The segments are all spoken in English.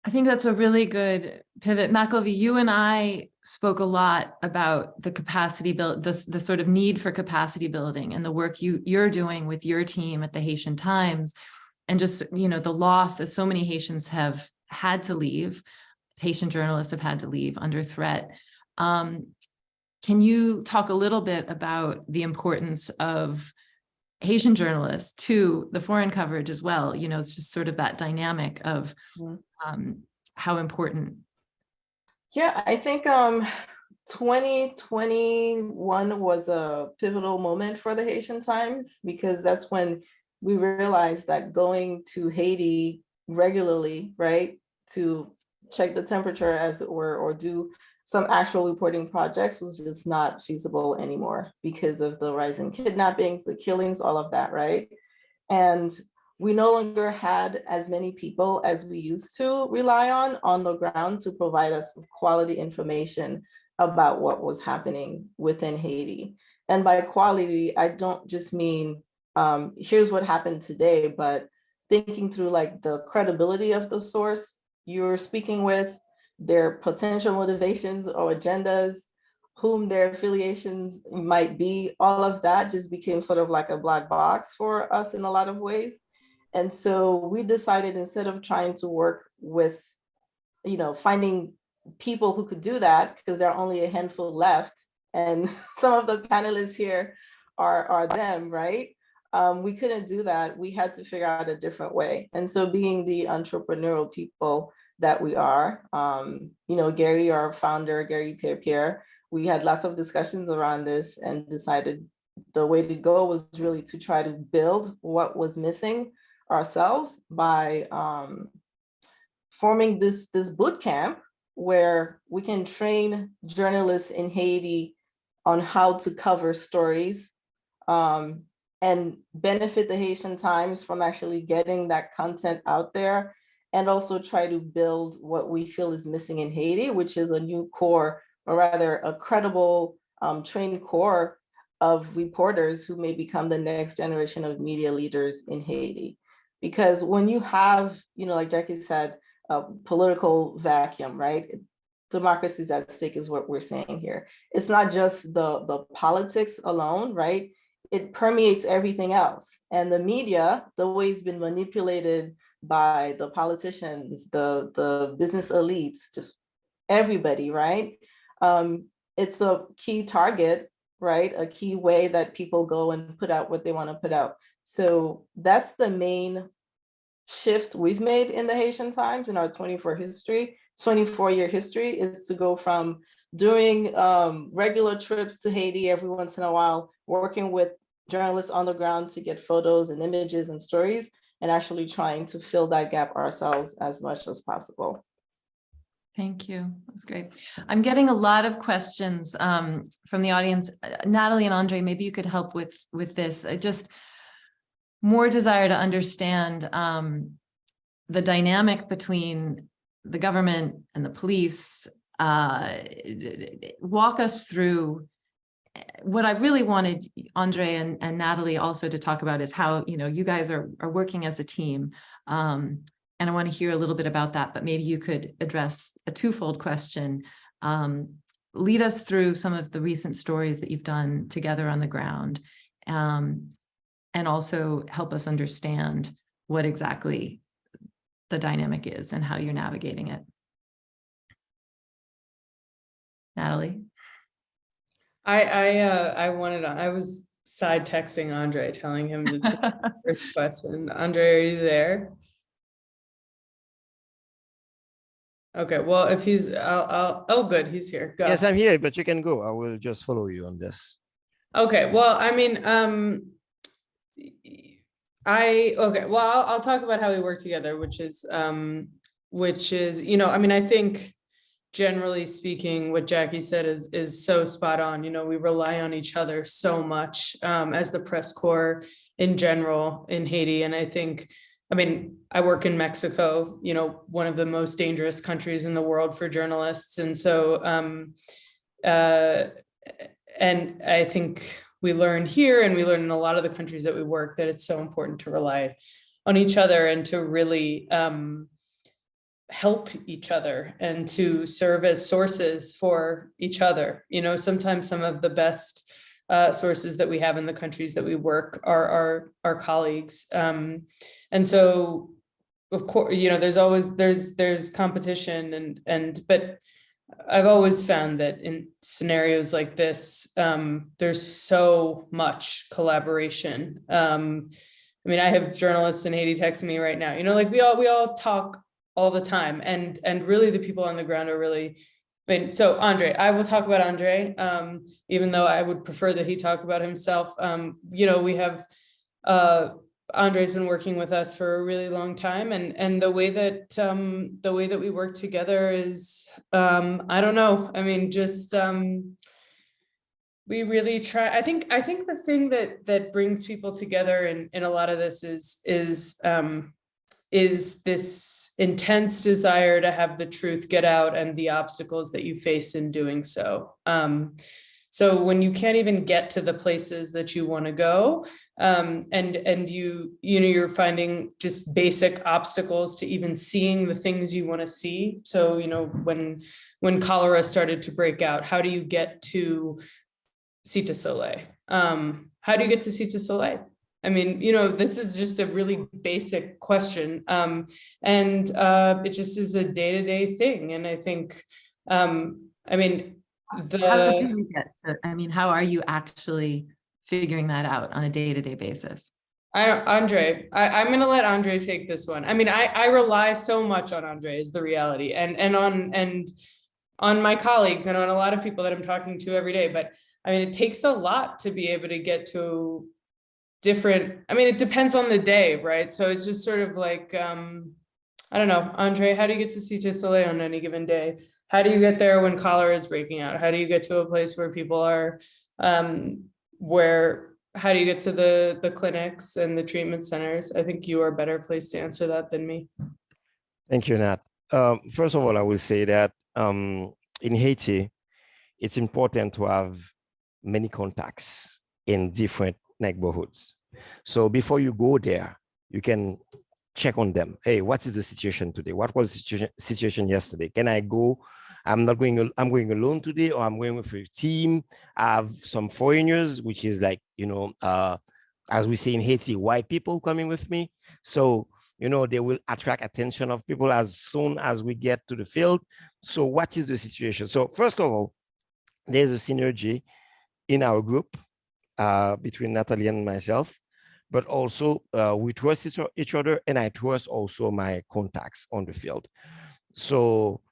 I think that's a really good pivot. Macollvie, you and I spoke a lot about the capacity build, the sort of need for capacity building and the work you're doing with your team at the Haitian Times, and just, the loss, as so many Haitians have had to leave, Haitian journalists have had to leave under threat. Can you talk a little bit about the importance of Haitian journalists to the foreign coverage as well? It's just sort of that dynamic of how important. Yeah, I think 2021 was a pivotal moment for the Haitian Times, because that's when we realized that going to Haiti regularly, right, to check the temperature, as it were, or do some actual reporting projects was just not feasible anymore because of the rising kidnappings, the killings, all of that, right? And we no longer had as many people as we used to rely on the ground to provide us with quality information about what was happening within Haiti. And by quality, I don't just mean here's what happened today, but thinking through like the credibility of the source you're speaking with, their potential motivations or agendas, whom their affiliations might be. All of that just became sort of like a black box for us in a lot of ways. And so we decided, instead of trying to work with, finding people who could do that, because there are only a handful left, and some of the panelists here are them, right? We couldn't do that. We had to figure out a different way. And so, being the entrepreneurial people that we are, Gary, our founder, Gary Pierre, we had lots of discussions around this and decided the way to go was really to try to build what was missing ourselves by forming this boot camp where we can train journalists in Haiti on how to cover stories, and benefit the Haitian Times from actually getting that content out there, and also try to build what we feel is missing in Haiti, which is a new core, or rather a credible, trained core of reporters who may become the next generation of media leaders in Haiti. Because when you have, like Jackie said, a political vacuum, right? Democracy is at stake is what we're saying here. It's not just the politics alone, right? It permeates everything else. And the media, the way it's been manipulated by the politicians, the business elites, just everybody, right? It's a key target, right? A key way that people go and put out what they want to put out. So that's the main shift we've made in the Haitian Times in our 24-year history, is to go from doing regular trips to Haiti every once in a while, working with journalists on the ground to get photos and images and stories, and actually trying to fill that gap ourselves as much as possible. Thank you. That's great. I'm getting a lot of questions from the audience. Natalie and Andre, maybe you could help with this. Just more desire to understand the dynamic between the government and the police. Walk us through what I really wanted Andre and Natalie also to talk about is how, you guys are working as a team. And I want to hear a little bit about that, but maybe you could address a twofold question. Lead us through some of the recent stories that you've done together on the ground, and also help us understand what exactly the dynamic is and how you're navigating it. Natalie? I was side texting Andre, telling him to take the first question. Andre, are you there? Okay, well, if he's, oh, good, he's here. Go. Yes, I'm here, but you can go. I will just follow you on this. Okay, well, I mean, I'll talk about how we work together, which is, I mean, I think generally speaking, what Jackie said is so spot on. We rely on each other so much as the press corps in general in Haiti. And I think, I mean, I work in Mexico, one of the most dangerous countries in the world for journalists. And so, and I think we learn here, and we learn in a lot of the countries that we work, that it's so important to rely on each other and to really help each other and to serve as sources for each other. You know, sometimes some of the best sources that we have in the countries that we work are our colleagues. And so, of course, you know, there's competition but I've always found that in scenarios like this, there's so much collaboration. I mean, I have journalists in Haiti texting me right now, you know, like we all talk all the time, and really the people on the ground are really, I mean, so Andre, I will talk about Andre, even though I would prefer that he talk about himself. You know, we have, Andre's been working with us for a really long time, and the way that we work together is, I don't know. I mean, just we really try. I think the thing that brings people together in a lot of this is this intense desire to have the truth get out and the obstacles that you face in doing so. So when you can't even get to the places that you want to go, and you know, you're finding just basic obstacles to even seeing the things you want to see. So, you know, when cholera started to break out, how do you get to Cité Soleil? How do you get to Cité Soleil? I mean, you know, this is just a really basic question. And it just is a day-to-day thing. And I think, I mean, How do you get to, I mean, how are you actually figuring that out on a day-to-day basis? I'm going to let Andre take this one. I mean, I rely so much on Andre is the reality, and on my colleagues and on a lot of people that I'm talking to every day. But I mean, it takes a lot to be able to get to different, I mean, it depends on the day, right? So it's just sort of like, I don't know, Andre, how do you get to Cité Soleil on any given day? How do you get there when cholera is breaking out? How do you get to a place where people are, how do you get to the clinics and the treatment centers? I think you are a better place to answer that than me. Thank you, Nat. First of all, I will say that in Haiti, it's important to have many contacts in different neighborhoods. So before you go there, you can check on them. Hey, what is the situation today? What was the situation yesterday? Can I go? I'm going alone today, or I'm going with a team. I have some foreigners, which is like, you know, as we say in Haiti, white people coming with me. So, you know, they will attract attention of people as soon as we get to the field. So what is the situation? So first of all, there's a synergy in our group between Natalie and myself, but also we trust each other, and I trust also my contacts on the field. So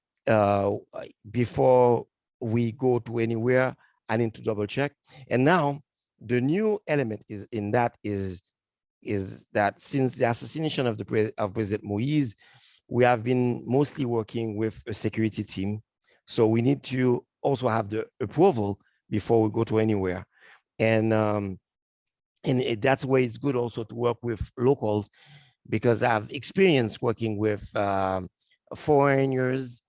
before we go to anywhere, I need to double check. And now the new element is that since the assassination of President Moïse, we have been mostly working with a security team. So we need to also have the approval before we go to anywhere. And that's where it's good also to work with locals, because I've experienced working with foreigners,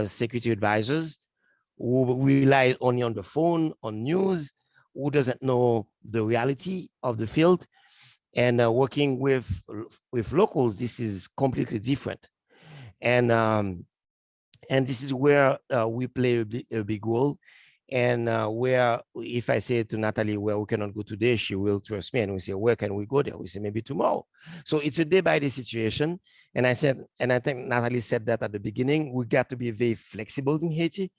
security advisors who rely only on the phone, on news, who doesn't know the reality of the field. And working with locals, this is completely different. And this is where we play a big role. And where, if I say to Natalie, well, we cannot go today, she will trust me. And we say, where can we go there? We say, maybe tomorrow. So it's a day by day situation. And I said, and I think Natalie said that at the beginning, we got to be very flexible in Haiti.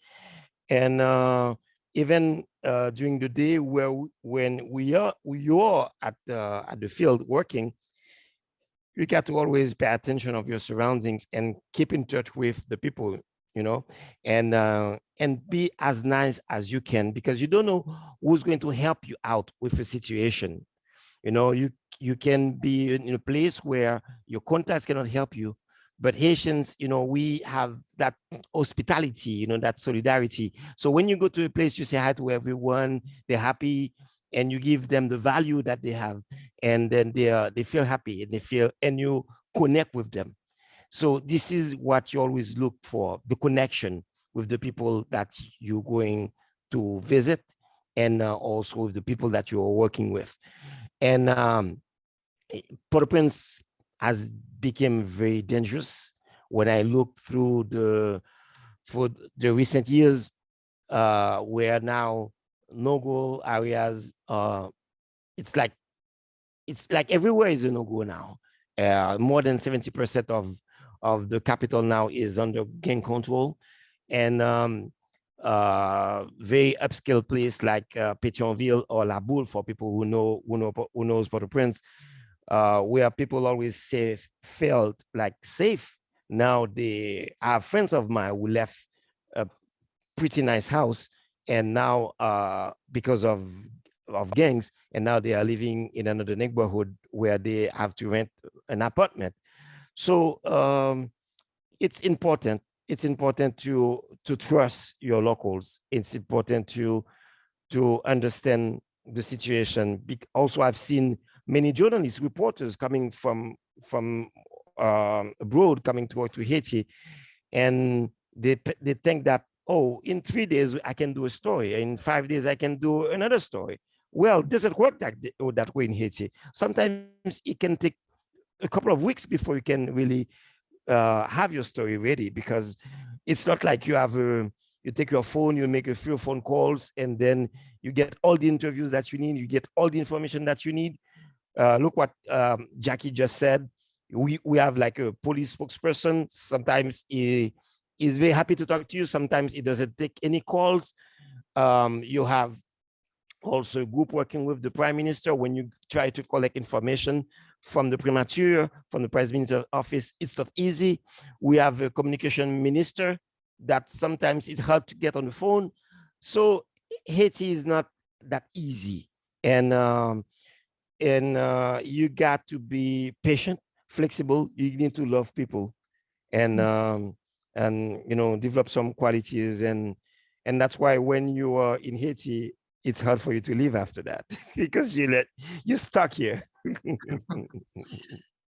And even during the day when we are at the field working, you got to always pay attention of your surroundings and keep in touch with the people, you know, and be as nice as you can, because you don't know who's going to help you out with a situation. You know, you can be in a place where your contacts cannot help you, but Haitians, you know, we have that hospitality, you know, that solidarity. So when you go to a place, you say hi to everyone, they're happy, and you give them the value that they have, and then they feel happy, and you connect with them. So this is what you always look for, the connection with the people that you're going to visit, and also with the people that you're working with. And Port-au-Prince has become very dangerous when I look through for the recent years, where now no-go areas, it's like everywhere is a no-go now. More than 70% of the capital now is under gang control, and very upscale place like Pétionville or La Boule, for people who knows Port-au-Prince, where people always felt like safe. Now they are friends of mine who left a pretty nice house, and now because of gangs, and now they are living in another neighborhood where they have to rent an apartment. So it's important. It's important to trust your locals. It's important to understand the situation. Also, I've seen many journalists, reporters coming from abroad, coming to work to Haiti, and they think that, oh, in 3 days I can do a story, in 5 days I can do another story. Well, it doesn't work that way in Haiti. Sometimes it can take a couple of weeks before you can really have your story ready, because it's not like you take your phone, you make a few phone calls, and then you get all the interviews that you need, you get all the information that you need. Look what Jackie just said. We have like a police spokesperson. Sometimes he is very happy to talk to you. Sometimes he doesn't take any calls. You have also a group working with the prime minister when you try to collect information from the primature, from the prime minister's office. It's not easy. We have a communication minister that sometimes it's hard to get on the phone. So Haiti is not that easy. And you got to be patient, flexible. You need to love people, and develop some qualities. And that's why when you are in Haiti, it's hard for you to leave after that because you're stuck here.